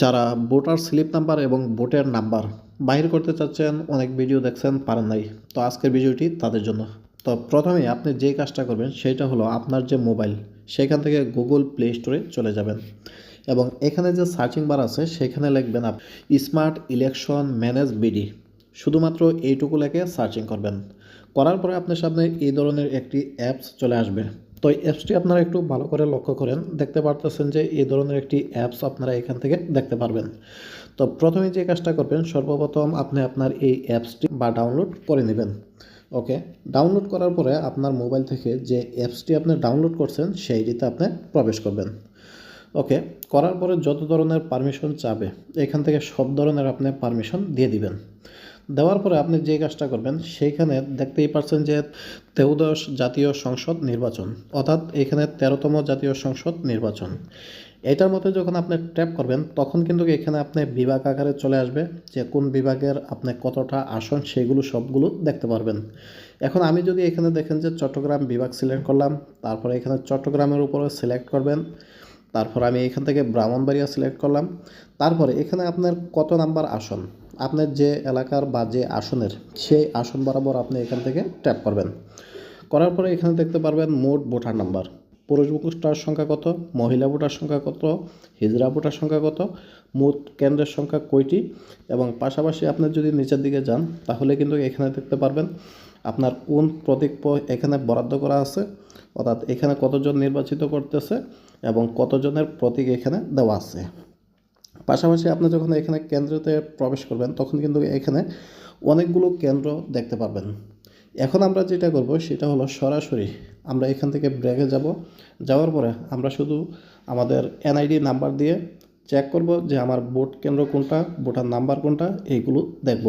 যারা voter slip number এবং ভোটের নাম্বার বাহির করতে চাচ্ছেন, অনেক ভিডিও দেখছেন পারেন নাই, তো আজকের ভিডিওটি তাদের জন্য। তো প্রথমেই আপনি যে কাজটা করবেন সেটা হলো আপনার যে মোবাইল সেখান থেকে গুগল প্লে স্টোরে চলে যাবেন এবং এখানে যে সার্চিং বার আছে সেখানে লিখবেন স্মার্ট ইলেকশন ম্যানেজ বিডি, শুধুমাত্র এইটুকু লেখে সার্চিং করবেন। করার পরে আপনার সামনে এই ধরনের একটি অ্যাপস চলে আসবে। তো এই অ্যাপসটি আপনারা একটু ভালো করে লক্ষ্য করেন, দেখতে পারতেছেন যে এই ধরনের একটি অ্যাপস আপনারা এখান থেকে দেখতে পারবেন। তো প্রথমে যে কাজটা করবেন, সর্বপ্রথম আপনি আপনার এই অ্যাপসটি ডাউনলোড করে নেবেন। ওকে, ডাউনলোড করার পরে আপনার মোবাইল থেকে যে অ্যাপসটি আপনি ডাউনলোড করছেন সেইটিতে আপনি প্রবেশ করবেন। ওকে, করার পরে যত ধরনের পারমিশন চাবে এখান থেকে সব ধরনের আপনি পারমিশন দিয়ে দিবেন। দেওয়ার পরে আপনি যে কাজটা করবেন, সেইখানে দেখতেই পাচ্ছেন যে 13শ জাতীয় সংসদ নির্বাচন, অর্থাৎ এখানে 13তম জাতীয় সংসদ নির্বাচন। এটার মধ্যে যখন আপনি ট্যাপ করবেন তখন কিন্তু এখানে আপনি বিভাগ আকারে চলে আসবে যে কোন বিভাগের আপনি কতটা আসন সেগুলো সবগুলো দেখতে পারবেন। এখন আমি যদি এখানে দেখেন যে চট্টগ্রাম বিভাগ সিলেক্ট করলাম, তারপরে এখানে চট্টগ্রামের উপরে সিলেক্ট করবেন, তারপর আমি এখান থেকে ব্রাহ্মণবাড়িয়া সিলেক্ট করলাম, তারপরে এখানে আপনার কত নাম্বার আসন, আপনার যে এলাকার বা যে আসনের সেই আসন বরাবর আপনি এখান থেকে ট্যাপ করবেন। করার পরে এখানে দেখতে পারবেন মোট ভোটার নাম্বার, পুরুষ ভোটার সংখ্যা কত, মহিলা ভোটার সংখ্যা কত, হিজড়া ভোটার সংখ্যা কত, মোট কেন্দ্রের সংখ্যা কয়টি, এবং পাশাপাশি আপনার যদি নিচের দিকে যান তাহলে কিন্তু এখানে দেখতে পারবেন আপনার কোন প্রতীক এখানে বরাদ্দ করা আছে, অর্থাৎ এখানে কতজন নির্বাচিত করতেছে এবং কতজনের প্রতীক এখানে দেওয়া আছে। পাশাপাশি আপনি যখন এখানে কেন্দ্রতে প্রবেশ করবেন তখন কিন্তু এখানে অনেকগুলো কেন্দ্র দেখতে পাবেন। এখন আমরা যেটা করব সেটা হলো সরাসরি আমরা এখান থেকে ব্রেকে যাব, যাওয়ার পরে আমরা শুধু আমাদের এনআইডি নাম্বার দিয়ে চেক করব যে আমার ভোট কেন্দ্র কোনটা, ভোটার নাম্বার কোনটা, এইগুলো দেখব।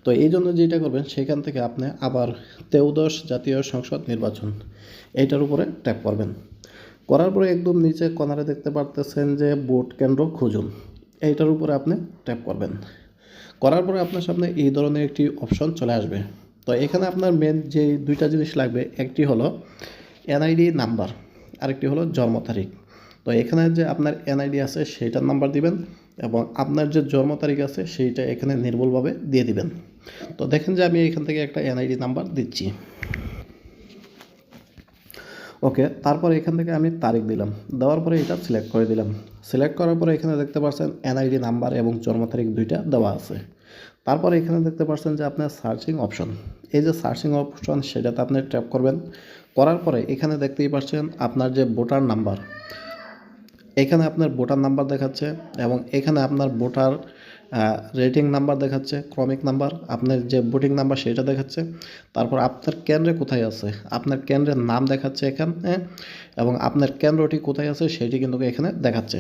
তো এই জন্য যেটা করবেন সেখান থেকে আপনি আবার 13শ জাতীয় সংসদ নির্বাচন এইটার উপরে ট্যাপ করবেন। করার পরে একদম নিচে কর্নারে দেখতে পারতেছেন যে ভোট কেন্দ্র খুঁজুন, এইটার উপরে আপনি ট্যাপ করবেন। করার পরে আপনার সামনে এই ধরনের একটি অপশন চলে আসবে। তো এখানে আপনার মেন যে দুইটা জিনিস লাগবে, একটি হলো এনআইডি নাম্বার, আরেকটি হলো জন্ম তারিখ। তো এখানে যে আপনার এনআইডি আছে সেইটার নাম্বার দিবেন এবং আপনার যে জন্ম তারিখ আছে সেইটা এখানে নির্ভুলভাবে দিয়ে দিবেন। তো দেখেন যে আমি এখান থেকে একটা এনআইডি নাম্বার দিচ্ছি। ওকে, তারপরে এখান থেকে আমি তারিখ দিলাম, দেওয়ার পরে এটা সিলেক্ট করে দিলাম। সিলেক্ট করার পরে এখানে দেখতে পাচ্ছেন এনআইডি নাম্বার এবং জন্ম তারিখ দুইটা দেওয়া আছে। তারপরে এখানে দেখতে পাচ্ছেন যে আপনার সার্চিং অপশন, এই যে সার্চিং অপশন সেটাতে আপনি ট্যাপ করবেন। করার পরে এখানে দেখতেই পাচ্ছেন আপনার যে ভোটার নাম্বার, এখানে আপনার ভোটার নাম্বার দেখাচ্ছে এবং এখানে আপনার ভোটার রেটিং নাম্বার দেখাচ্ছে, ক্রমিক নাম্বার, আপনার যে ভোটিং নাম্বার সেটা দেখাচ্ছে। তারপর আপনার কেন্দ্রে কোথায় আছে, আপনার কেন্দ্রের নাম দেখাচ্ছে এখানে এবং আপনার কেন্দ্রটি কোথায় আছে সেটি কিন্তু এখানে দেখাচ্ছে।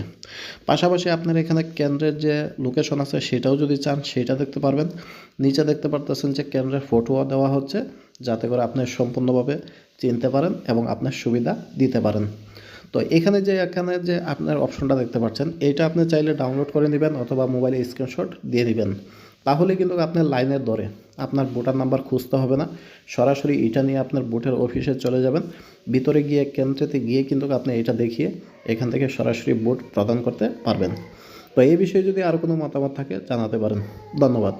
পাশাপাশি আপনার এখানে কেন্দ্রের যে লোকেশন আছে সেটাও যদি চান সেটা দেখতে পারবেন। নিচে দেখতে পারতেছেন যে কেন্দ্রের ফটোও দেওয়া হচ্ছে যাতে করে আপনি সম্পূর্ণভাবে চিনতে পারেন এবং আপনার সুবিধা দিতে পারেন। তো এখানে যে আপনার অপশনটা দেখতে পাচ্ছেন এটা আপনি চাইলে ডাউনলোড করে নেবেন অথবা মোবাইলে স্ক্রিনশট দিয়ে দিবেন, তাহলে কিন্তু আপনার লাইনের ধরে আপনার ভোটার নাম্বার খুঁজতে হবে না, সরাসরি এটা নিয়ে আপনার ভোটের অফিসে চলে যাবেন, ভিতরে গিয়ে কেন্দ্রেতে গিয়ে কিন্তু আপনি এটা দেখিয়ে এখান থেকে সরাসরি ভোট প্রদান করতে পারবেন। তো এই বিষয়ে যদি আর কোনো মতামত থাকে জানাতে পারেন। ধন্যবাদ।